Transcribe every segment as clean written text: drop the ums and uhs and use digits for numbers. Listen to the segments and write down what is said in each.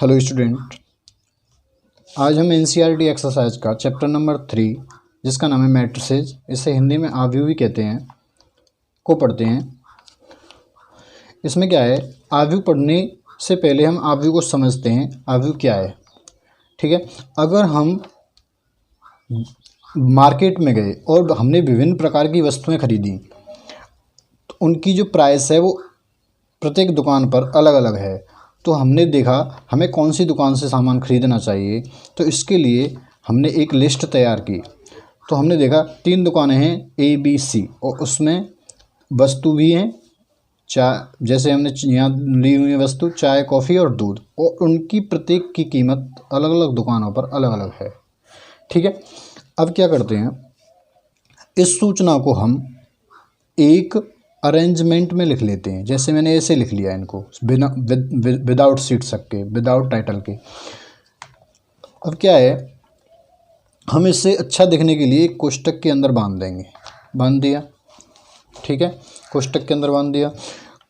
Hello student, आज हम NCERT exercise का चैप्टर नंबर 3 जिसका नाम है मैट्रिसेस, इसे हिंदी में आव्यूह भी कहते हैं, को पढ़ते हैं। इसमें क्या है, आव्यूह पढ़ने से पहले हम आव्यूह को समझते हैं। आव्यूह क्या है, ठीक है। अगर हम मार्केट में गए और हमने विभिन्न प्रकार की वस्तुएं खरीदी तो उनकी जो प्राइस है वो प्रत्येक दुकान पर अलग अलग है। तो हमने देखा हमें कौन सी दुकान से सामान खरीदना चाहिए, तो इसके लिए हमने एक लिस्ट तैयार की। तो हमने देखा 3 दुकानें हैं ABC, और उसमें वस्तु भी हैं चाय, जैसे हमने यहाँ ली हुई है वस्तु चाय, कॉफ़ी और दूध, और उनकी प्रत्येक की कीमत अलग अलग दुकानों पर अलग अलग है, ठीक है। अब क्या करते हैं, इस सूचना को हम एक अरेंजमेंट में लिख लेते हैं। जैसे मैंने ऐसे लिख लिया इनको, बिना विदाउट शीर्षक के, विदाउट टाइटल के। अब क्या है, हम इसे अच्छा दिखने के लिए एक कोष्टक के अंदर बांध देंगे। बांध दिया, ठीक है, कोष्टक के अंदर बांध दिया।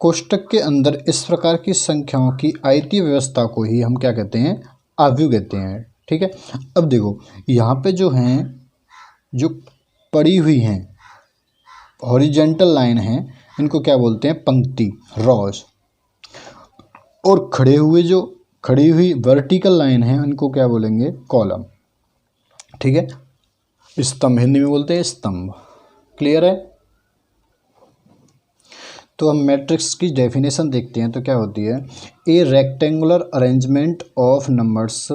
कोष्टक के अंदर इस प्रकार की संख्याओं की आयतीय व्यवस्था को ही हम क्या कहते हैं, आव्यूह कहते हैं, ठीक है। अब देखो यहाँ पे जो हैं, जो पड़ी हुई हैं हॉरिजेंटल लाइन है, इनको क्या बोलते हैं, पंक्ति, रॉज। और खड़ी हुई वर्टिकल लाइन है, इनको क्या बोलेंगे, कॉलम, ठीक है। स्तंभ हिंदी में बोलते हैं स्तंभ। क्लियर है। तो हम मैट्रिक्स की डेफिनेशन देखते हैं तो क्या होती है, ए rectangular arrangement of numbers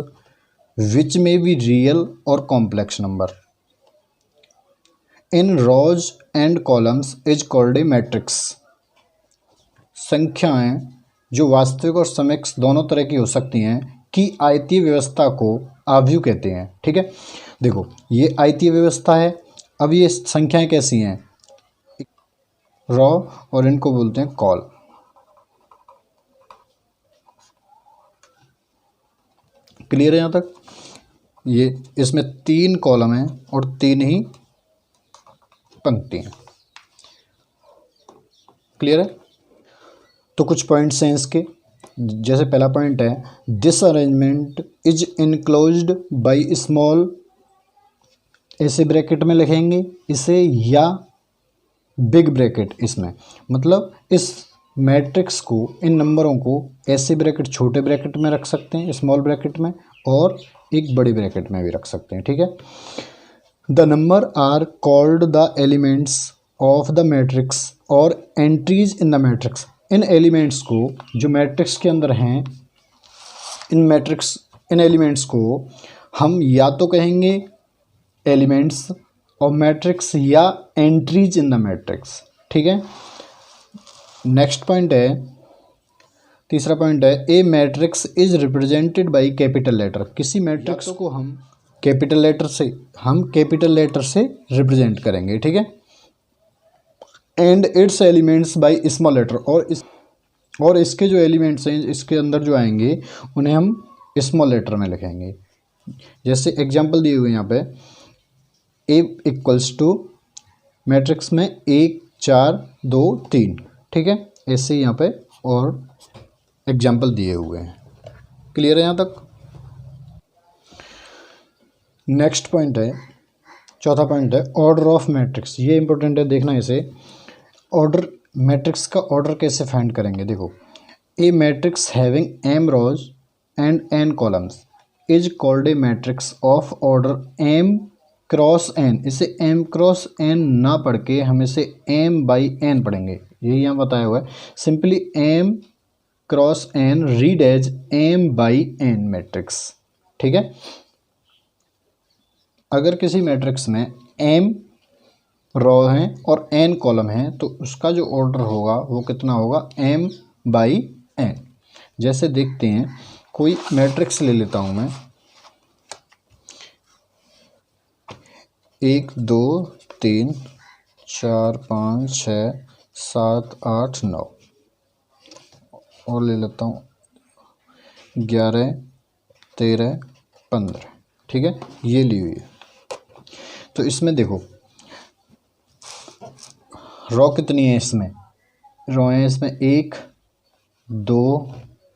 which में बी रियल और complex number in rows and columns is called a matrix. संख्याएं जो वास्तविक और समकक्ष दोनों तरह की हो सकती हैं कि आयतीय व्यवस्था को आव्यूह कहते हैं, ठीक है। देखो ये आयतीय व्यवस्था है। अब ये संख्याएं कैसी हैं, रॉ, और इनको बोलते हैं कॉल। क्लियर है यहाँ तक। ये इसमें 3 कॉलम हैं और 3 ही पंक्तियाँ। क्लियर है। तो कुछ पॉइंट्स हैं इसके। जैसे पहला पॉइंट है, this arrangement is enclosed by small, ऐसे ब्रैकेट में लिखेंगे इसे, या बिग ब्रैकेट इसमें, मतलब इस मैट्रिक्स को, इन नंबरों को ऐसे ब्रैकेट, छोटे ब्रैकेट में रख सकते हैं, स्मॉल ब्रैकेट में, और एक बड़ी ब्रैकेट में भी रख सकते हैं, ठीक है। The number are called the elements of the matrix और एंट्रीज इन द मैट्रिक्स। इन एलिमेंट्स को जो मैट्रिक्स के अंदर हैं, इन एलिमेंट्स को हम या तो कहेंगे एलिमेंट्स ऑफ मैट्रिक्स या एंट्रीज इन द मैट्रिक्स, ठीक है। नेक्स्ट पॉइंट है, तीसरा पॉइंट है, a matrix is represented by capital letter. किसी मैट्रिक्स को हम कैपिटल लेटर से रिप्रेजेंट करेंगे, ठीक है। And its elements by small letter, और इसके जो एलिमेंट्स हैं, इसके अंदर जो आएंगे उन्हें हम स्मॉल लेटर में लिखेंगे। जैसे एग्जांपल दिए हुए हैं यहाँ पे, ए इक्वल्स टू मैट्रिक्स में 1 4 2 3, ठीक है, ऐसे यहाँ पे और एग्जांपल दिए हुए हैं। क्लियर है यहाँ तक। नेक्स्ट पॉइंट है, चौथा पॉइंट है, ऑर्डर ऑफ मैट्रिक्स। ये इंपॉर्टेंट है, देखना इसे। ऑर्डर, मैट्रिक्स का ऑर्डर कैसे फाइंड करेंगे, देखो। A matrix having m rows and n columns is called a matrix of order m cross n। इसे m क्रॉस n ना पढ़ के हम इसे m बाई n पढ़ेंगे, यही यहाँ बताया हुआ है। Simply m cross n read as m by n matrix, ठीक है। अगर किसी मैट्रिक्स में m रो हैं और n कॉलम हैं तो उसका जो ऑर्डर होगा वो कितना होगा, m बाई n। जैसे देखते हैं, कोई मैट्रिक्स ले लेता हूँ मैं, 1 2 3 4 5 6 7 8 9, और ले लेता हूँ 11 13 15, ठीक है, ये ली हुई है। तो इसमें देखो रॉ कितनी है, इसमें रॉ है इसमें 1 2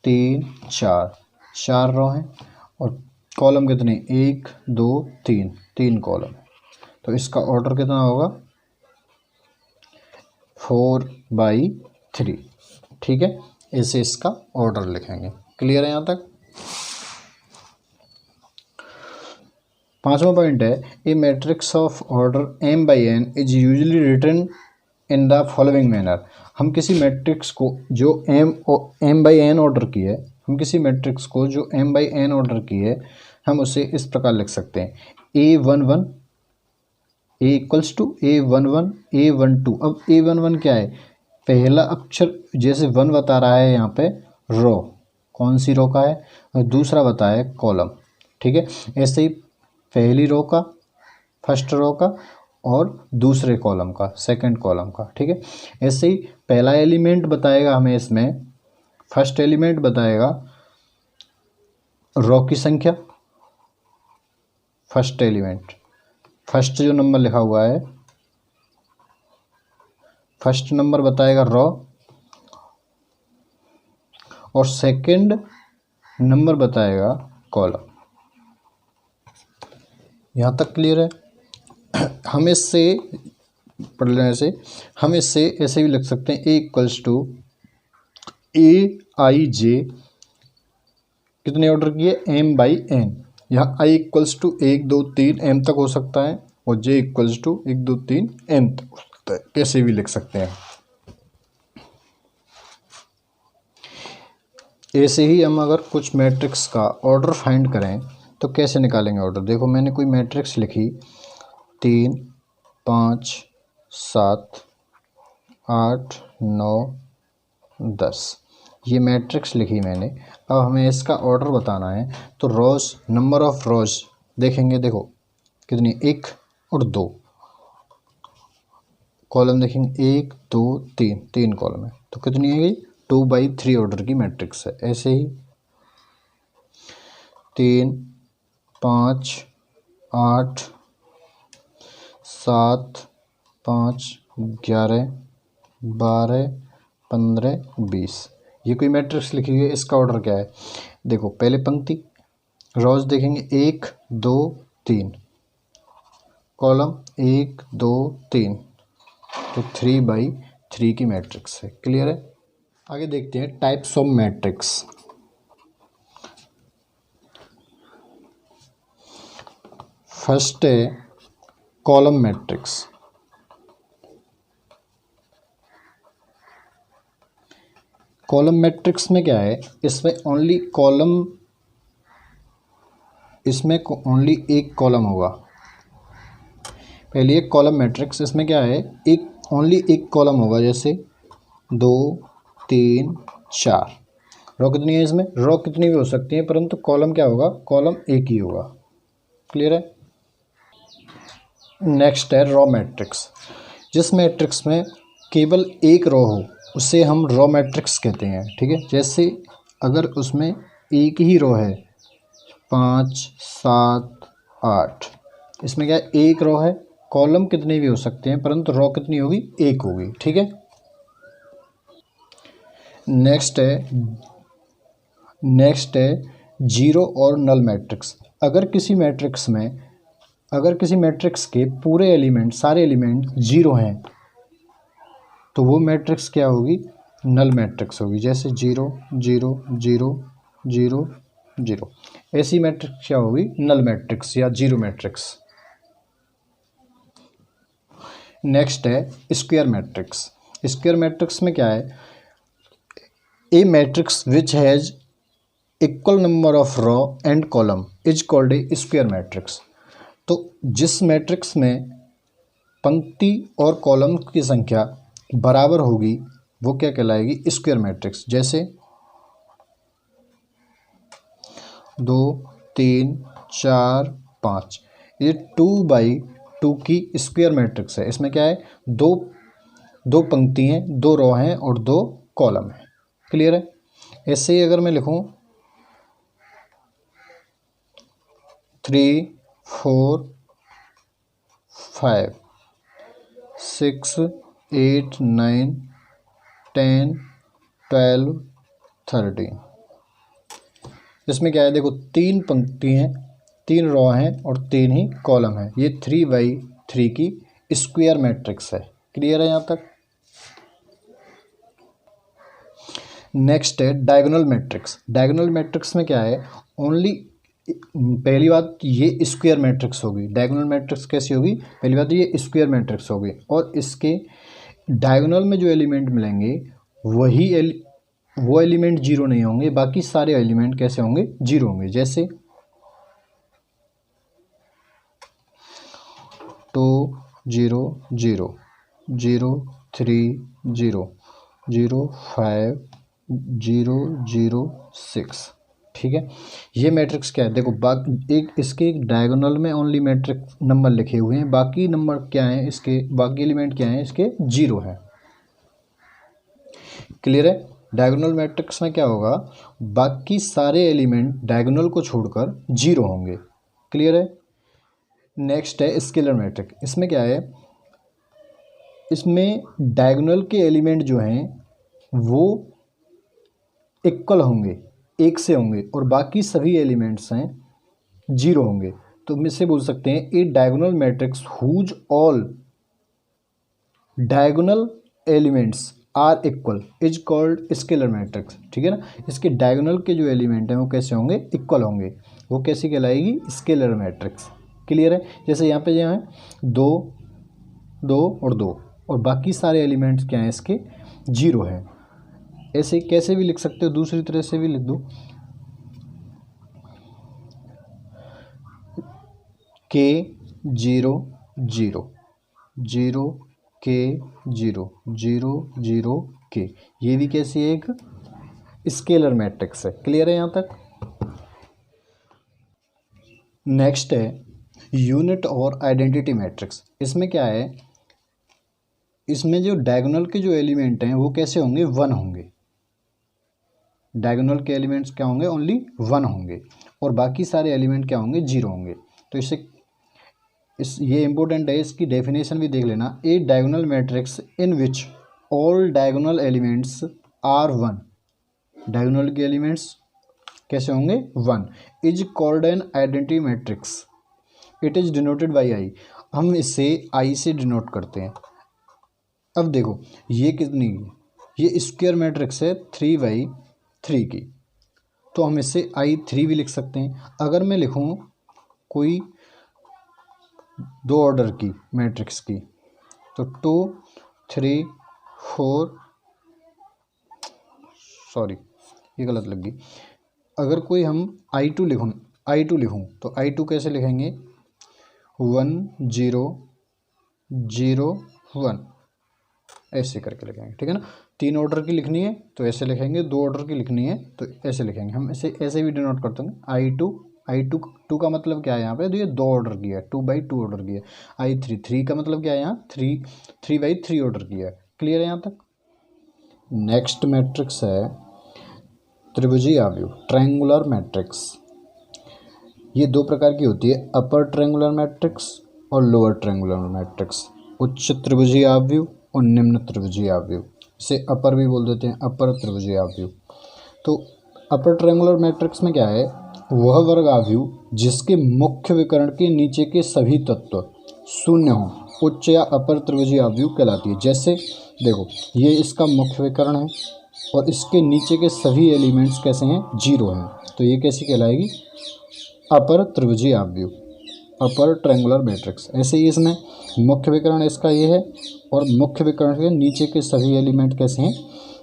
3 4 4 रो हैं और कॉलम कितने, 1 2 3, 3 कॉलम। तो इसका ऑर्डर कितना होगा, 4/3। ठीक है, ऐसे इसका ऑर्डर लिखेंगे। क्लियर है यहाँ तक। पांचवा पॉइंट है, a matrix of order m/n is usually written in the following manner. हम किसी मैट्रिक्स को जो m/n ऑर्डर की है, हम किसी मैट्रिक्स को जो m/n ऑर्डर की है, हम उसे इस प्रकार लिख सकते हैं, A11 A equals to A11 A12। अब A11 क्या है, पहला अक्षर, जैसे 1 बता रहा है यहाँ पे रो, कौन सी रो का है, और दूसरा बताया कॉलम। ठीक है, ऐसे ही पहली रो का, फर्स्ट रो का, और दूसरे कॉलम का, सेकंड कॉलम का। ठीक है, ऐसे ही पहला एलिमेंट बताएगा हमें, इसमें फर्स्ट एलिमेंट बताएगा रो की संख्या, फर्स्ट एलिमेंट, फर्स्ट जो नंबर लिखा हुआ है, फर्स्ट नंबर बताएगा रो, और सेकंड नंबर बताएगा कॉलम। यहाँ तक क्लियर है। हम इससे पढ़ लेने से हम इससे ऐसे भी लिख सकते हैं, A इक्वल्स टू AIJ कितने ऑर्डर किए, m/n। यहाँ I इक्वल्स टू 1 2 3 m तक हो सकता है, और J इक्वल्स टू 1 2 3 n तक हो सकता है। कैसे भी लिख सकते हैं। ऐसे ही हम अगर कुछ मैट्रिक्स का ऑर्डर फाइंड करें तो कैसे निकालेंगे ऑर्डर। देखो, मैंने कोई मैट्रिक्स लिखी 3 5 7 8 9 10, ये मैट्रिक्स लिखी मैंने। अब हमें इसका ऑर्डर बताना है, तो रोज, नंबर ऑफ रोज देखेंगे। देखो कितनी, 1 और 2 कॉलम देखेंगे, 1 2 3, 3 कॉलम है, तो कितनी है गई, 2/3 ऑर्डर की मैट्रिक्स है। ऐसे ही 3 5 8 7 5 11 12 15 20, ये कोई मैट्रिक्स लिखी हुई है। इसका ऑर्डर क्या है, देखो पहले पंक्ति, रोज देखेंगे 1 2 3, कॉलम 1 2 3, तो 3/3 की मैट्रिक्स है। क्लियर है। आगे देखते हैं टाइप्स ऑफ मैट्रिक्स। फर्स्ट है कॉलम मैट्रिक्स। कॉलम मैट्रिक्स में क्या है, इसमें ओनली कॉलम, इसमें ओनली एक कॉलम होगा। पहले एक कॉलम मैट्रिक्स, इसमें क्या है, एक ओनली एक कॉलम होगा, जैसे 2 3 4। रो कितनी है, इसमें रो कितनी भी हो सकती है, परंतु कॉलम क्या होगा, कॉलम एक ही होगा। क्लियर है। नेक्स्ट है रो मैट्रिक्स। जिस मैट्रिक्स में केवल एक रो हो उसे हम रो मैट्रिक्स कहते हैं। ठीक है, जैसे अगर उसमें एक ही रो है, 5 7 8, इसमें क्या है, एक रो है, कॉलम कितने भी हो सकते हैं, परंतु रो कितनी होगी, एक होगी। ठीक है। नेक्स्ट है जीरो और नल मैट्रिक्स। अगर किसी मैट्रिक्स के पूरे एलिमेंट, सारे एलिमेंट जीरो हैं, तो वो मैट्रिक्स क्या होगी, नल मैट्रिक्स होगी। जैसे 0 0 0 0 0, ऐसी मैट्रिक्स क्या होगी, नल मैट्रिक्स या जीरो मैट्रिक्स। नेक्स्ट है स्क्वायर मैट्रिक्स। स्क्वायर मैट्रिक्स में क्या है, a matrix which has equal number of row and column is called a square matrix. तो जिस मैट्रिक्स में पंक्ति और कॉलम की संख्या बराबर होगी वो क्या कहलाएगी, स्क्वायर मैट्रिक्स। जैसे 2 3 4 5, ये 2/2 की स्क्वायर मैट्रिक्स है। इसमें क्या है, दो पंक्ति हैं, 2 रो हैं और 2 कॉलम हैं। क्लियर है। ऐसे ही अगर मैं लिखूं 3 4 5 6 8 9 10 12 13, इसमें क्या है, देखो 3 पंक्ति हैं, 3 रो हैं और 3 ही कॉलम है। ये 3x3 की स्क्वायर मैट्रिक्स है। क्लियर है यहाँ तक? नेक्स्ट है डायगोनल मैट्रिक्स। डायगोनल मैट्रिक्स में क्या है, ओनली पहली बात ये स्क्वायर मैट्रिक्स होगी। डायगोनल मैट्रिक्स कैसी होगी, पहली बात ये स्क्वायर मैट्रिक्स होगी और इसके डायगोनल में जो एलिमेंट मिलेंगे वो एलिमेंट जीरो नहीं होंगे, बाकी सारे एलिमेंट कैसे होंगे, जीरो होंगे। जैसे 2 0 0 0 3 0 0 5 0 0 6। ठीक है, ये मैट्रिक्स क्या है, देखो एक इसके डायगोनल में ओनली मैट्रिक्स नंबर लिखे हुए हैं, बाकी नंबर क्या है इसके, बाकी एलिमेंट क्या है इसके, जीरो है। क्लियर है? डायगोनल मैट्रिक्स में क्या होगा, बाकी सारे एलिमेंट डायगोनल को छोड़कर जीरो होंगे। क्लियर है? नेक्स्ट है स्केलर मैट्रिक्स। इसमें क्या है, इसमें डायगोनल के एलिमेंट जो हैं वो इक्वल होंगे, एक से होंगे और बाकी सभी एलिमेंट्स हैं जीरो होंगे। तो हम इससे बोल सकते हैं a diagonal matrix whose all diagonal elements are equal is called scalar matrix. ठीक है ना, इसके डायगोनल के जो एलिमेंट हैं वो कैसे होंगे, इक्वल होंगे, वो कैसी कहलाएगी, स्केलर मैट्रिक्स। क्लियर है? जैसे यहाँ है 2 2 और 2 और बाकी सारे एलिमेंट्स क्या हैं इसके, जीरो है। ऐसे कैसे भी लिख सकते हो, दूसरी तरह से भी लिख दो, k 0 0 0 k 0 0 0 k, ये भी कैसी है, एक स्केलर मैट्रिक्स है। क्लियर है यहाँ तक? नेक्स्ट है यूनिट और आइडेंटिटी मैट्रिक्स। इसमें क्या है, इसमें जो डायगोनल के जो एलिमेंट हैं वो कैसे होंगे, 1 होंगे। डायगोनल के एलिमेंट्स क्या होंगे, ओनली 1 होंगे और बाकी सारे एलिमेंट क्या होंगे, जीरो होंगे। तो ये इंपॉर्टेंट है, इसकी डेफिनेशन भी देख लेना। A diagonal matrix in which all diagonal elements are 1, diagonal के एलिमेंट्स कैसे होंगे, 1, is called an identity matrix. It is denoted by I. हम इसे आई से डिनोट करते हैं। अब देखो ये कितनी, ये स्क्वायर मैट्रिक्स है 3x3 की, तो हम इससे I3 भी लिख सकते हैं। अगर मैं लिखूं कोई 2 ऑर्डर की मैट्रिक्स की, तो 2 3 4, सॉरी ये गलत लग गई। अगर कोई हम I2 लिखूं तो I2 कैसे लिखेंगे, 1 0 0 1, ऐसे करके लिखेंगे। ठीक है ना, 3 ऑर्डर की लिखनी है तो ऐसे लिखेंगे, 2 ऑर्डर की लिखनी है तो ऐसे लिखेंगे। हम ऐसे भी डिनोट करते हैं। I2 का मतलब क्या है यहाँ पे, तो ये 2 ऑर्डर की है, 2x2 ऑर्डर की है। I3 का मतलब क्या है, यहाँ 3x3 ऑर्डर की है। क्लियर है यहाँ तक? नेक्स्ट मैट्रिक्स है त्रिभुजीय आव्यूह, ट्रायंगुलर मैट्रिक्स। ये 2 प्रकार की होती है, अपर ट्रायंगुलर मैट्रिक्स और लोअर ट्रायंगुलर मैट्रिक्स। उच्च त्रिभुजीय आव्यूह और निम्न त्रिभुजीय आव्यूह, इसे अपर भी बोल देते हैं, अपर त्रिभुजीय आव्यूह। तो अपर ट्रायंगुलर मैट्रिक्स में क्या है, वह वर्ग आव्यूह जिसके मुख्य विकर्ण के नीचे के सभी तत्व शून्य हों, उच्च या अपर त्रिभुजीय आव्यूह कहलाती है। जैसे देखो ये इसका मुख्य विकर्ण है और इसके नीचे के सभी एलिमेंट्स कैसे हैं, जीरो हैं, तो ये कैसी कहलाएगी, अपर त्रिभुजीय आव्यूह, अपर ट्रायंगुलर मैट्रिक्स। ऐसे ही इसमें मुख्य विकर्ण इसका ये है और मुख्य विकर्ण के नीचे के सभी एलिमेंट कैसे हैं,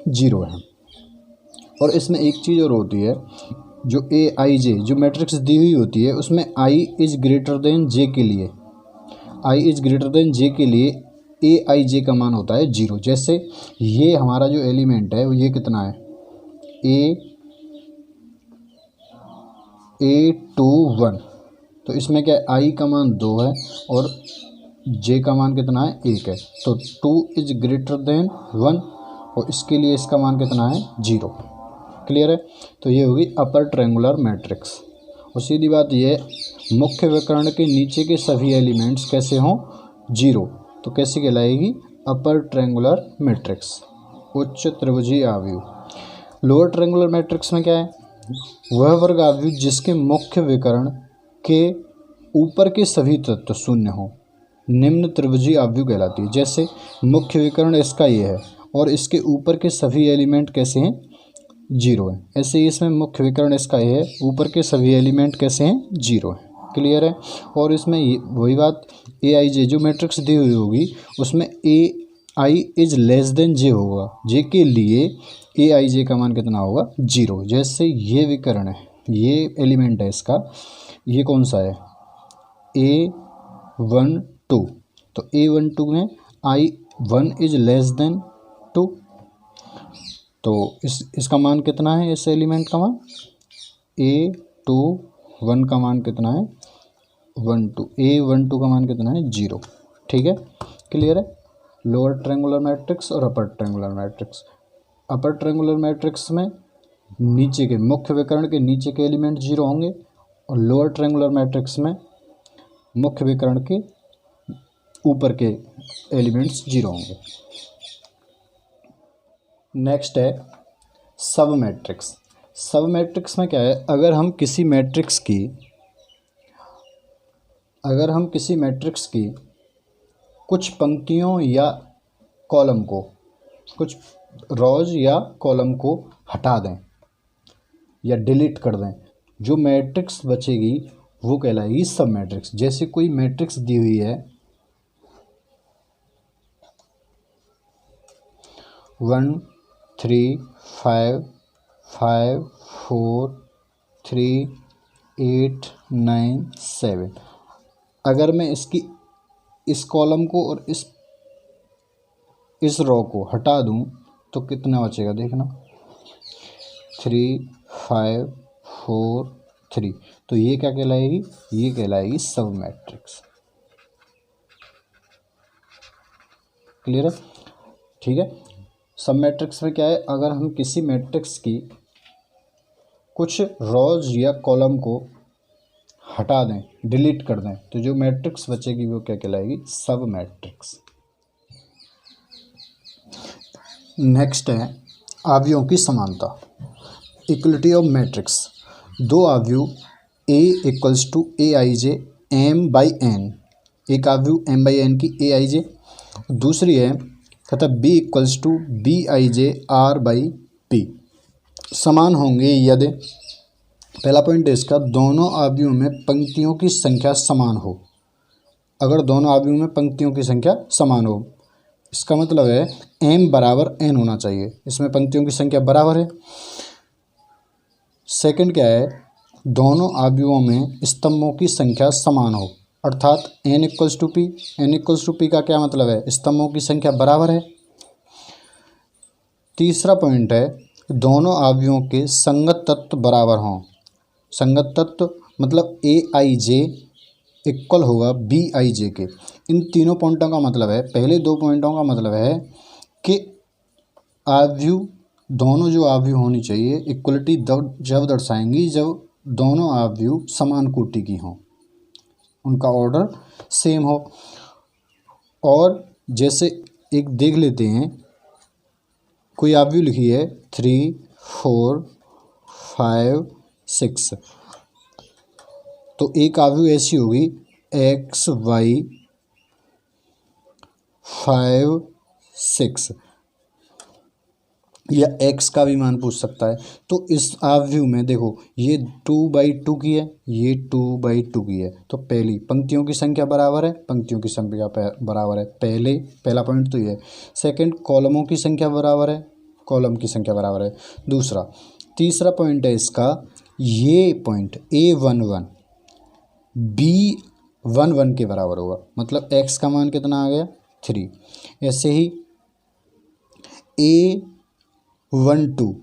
जीरो हैं। और इसमें एक चीज़ और होती है, जो AIJ जो मैट्रिक्स दी हुई होती है उसमें I is greater than J के लिए, I is greater than J के लिए AIJ का मान होता है 0। जैसे ये हमारा जो एलिमेंट है वो ये कितना है, A21, तो इसमें क्या है, I का मान 2 है और J का मान कितना है, 1 है, तो 2 इज ग्रेटर देन 1 और इसके लिए इसका मान कितना है, 0। क्लियर है? तो ये होगी अपर ट्रायंगुलर मैट्रिक्स। और सीधी बात ये है, मुख्य विकर्ण के नीचे के सभी एलिमेंट्स कैसे हों, 0, तो कैसी कहलाएगी, अपर ट्रायंगुलर मैट्रिक्स, उच्च त्रिभुजीय आव्यूह। लोअर ट्रायंगुलर मैट्रिक्स में क्या है, वह वर्ग आव्यूह जिसके मुख्य विकर्ण के ऊपर के सभी तत्व शून्य हो निम्न त्रिभुजीय आव्यूह कहलाती है। जैसे मुख्य विकर्ण इसका ये है और इसके ऊपर के सभी एलिमेंट कैसे हैं, जीरो है। ऐसे ही इसमें मुख्य विकर्ण इसका ये है, ऊपर के सभी एलिमेंट कैसे हैं, जीरो है। क्लियर है। और इसमें वही बात ए आई जे जो मैट्रिक्स दी हुई होगी उसमें ए आई इज लेस देन जे होगा, जे के लिए ए आई जे का मान कितना होगा, जीरो। जैसे ये विकर्ण है, ये एलिमेंट है इसका, ये कौन सा है, A12, तो A12 में I1 इज लेस देन 2, तो इसका मान कितना है, इस एलिमेंट का मान A21 का मान कितना है, 12, A12 का मान कितना है, 0। ठीक है, क्लियर है। लोअर ट्रायंगुलर मैट्रिक्स और upper triangular matrix. Upper triangular matrix में नीचे के मुख्य विकर्ण के नीचे के एलिमेंट जीरो होंगे और लोअर ट्रायंगुलर मैट्रिक्स में मुख्य विकर्ण के ऊपर के एलिमेंट्स जीरो होंगे। नेक्स्ट है सब मैट्रिक्स। सब मैट्रिक्स में क्या है, अगर हम किसी मैट्रिक्स की कुछ पंक्तियों या कॉलम को, कुछ रोज या कॉलम को हटा दें या डिलीट कर दें, जो मैट्रिक्स बचेगी वो कहलाएगी सब मैट्रिक्स। जैसे कोई मैट्रिक्स दी हुई है 1 3 5 5 4 3 8 9 7, अगर मैं इस कॉलम को और इस रो को हटा दूं तो कितना बचेगा, देखना 3 5 4 3, तो ये क्या कहलाएगी, ये कहलाएगी सब मैट्रिक्स। क्लियर है, ठीक है। सब मैट्रिक्स में क्या है, अगर हम किसी मैट्रिक्स की कुछ रोज या कॉलम को हटा दें, डिलीट कर दें, तो जो मैट्रिक्स बचेगी वो क्या कहलाएगी, सब मैट्रिक्स। नेक्स्ट है आव्यूहों की समानता, इक्वलिटी ऑफ मैट्रिक्स। दो आव्यूह A equals to A I J M by N, एक आव्यूह एम बाई एन की ए आई जे, दूसरी है तथा B equals to B I J R by P, समान होंगे यदि, पहला पॉइंट है इसका, दोनों आव्यूहों में पंक्तियों की संख्या समान हो। अगर दोनों आव्यूहों में पंक्तियों की संख्या समान हो, इसका मतलब है m बराबर n होना चाहिए, इसमें पंक्तियों की संख्या बराबर है। सेकंड क्या है, दोनों आव्यूहों में स्तंभों की संख्या समान हो, अर्थात n equals to P. n equals to P का क्या मतलब है, स्तंभों की संख्या बराबर है। तीसरा पॉइंट है, दोनों आव्यूहों के संगत तत्व बराबर हों। संगत तत्व मतलब ए आई जे इक्वल होगा बी आई जे के। इन तीनों पॉइंटों का मतलब है, पहले दो पॉइंटों का मतलब है कि आव्यूह, दोनों जो आव्यूह होनी चाहिए इक्वलिटी जब दर्शाएंगी जब दोनों आव्यूह समान कोटि की हों, उनका ऑर्डर सेम हो। और जैसे एक देख लेते हैं, कोई आव्यूह लिखी है 3 4 5 6, तो एक आव्यूह ऐसी होगी एक्स वाई 5 6, या x का भी मान पूछ सकता है। तो इस आव्यूह में देखो ये 2/2 की है, ये 2/2 की है, तो पहली पंक्तियों की संख्या बराबर है, पंक्तियों की संख्या बराबर है, पहला पॉइंट तो ये है। सेकंड, कॉलमों की संख्या बराबर है, कॉलम की संख्या बराबर है। दूसरा, तीसरा पॉइंट है इसका, ये पॉइंट A11 B11 के बराबर होगा, मतलब x का मान कितना आ गया, 3। ऐसे ही A12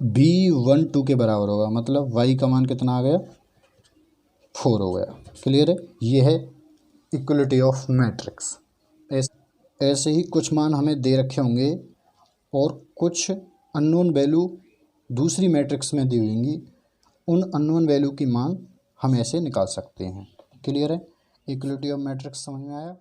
B12 के बराबर होगा, मतलब y का मान कितना आ गया, 4 हो गया। क्लियर है, ये है इक्वलिटी ऑफ मैट्रिक्स। ऐसे ही कुछ मान हमें दे रखे होंगे और कुछ अननोन वैल्यू दूसरी मैट्रिक्स में दी होंगी, उन अननोन वैल्यू की मान हम ऐसे निकाल सकते हैं। क्लियर है, इक्वलिटी ऑफ मैट्रिक्स समझ में आया।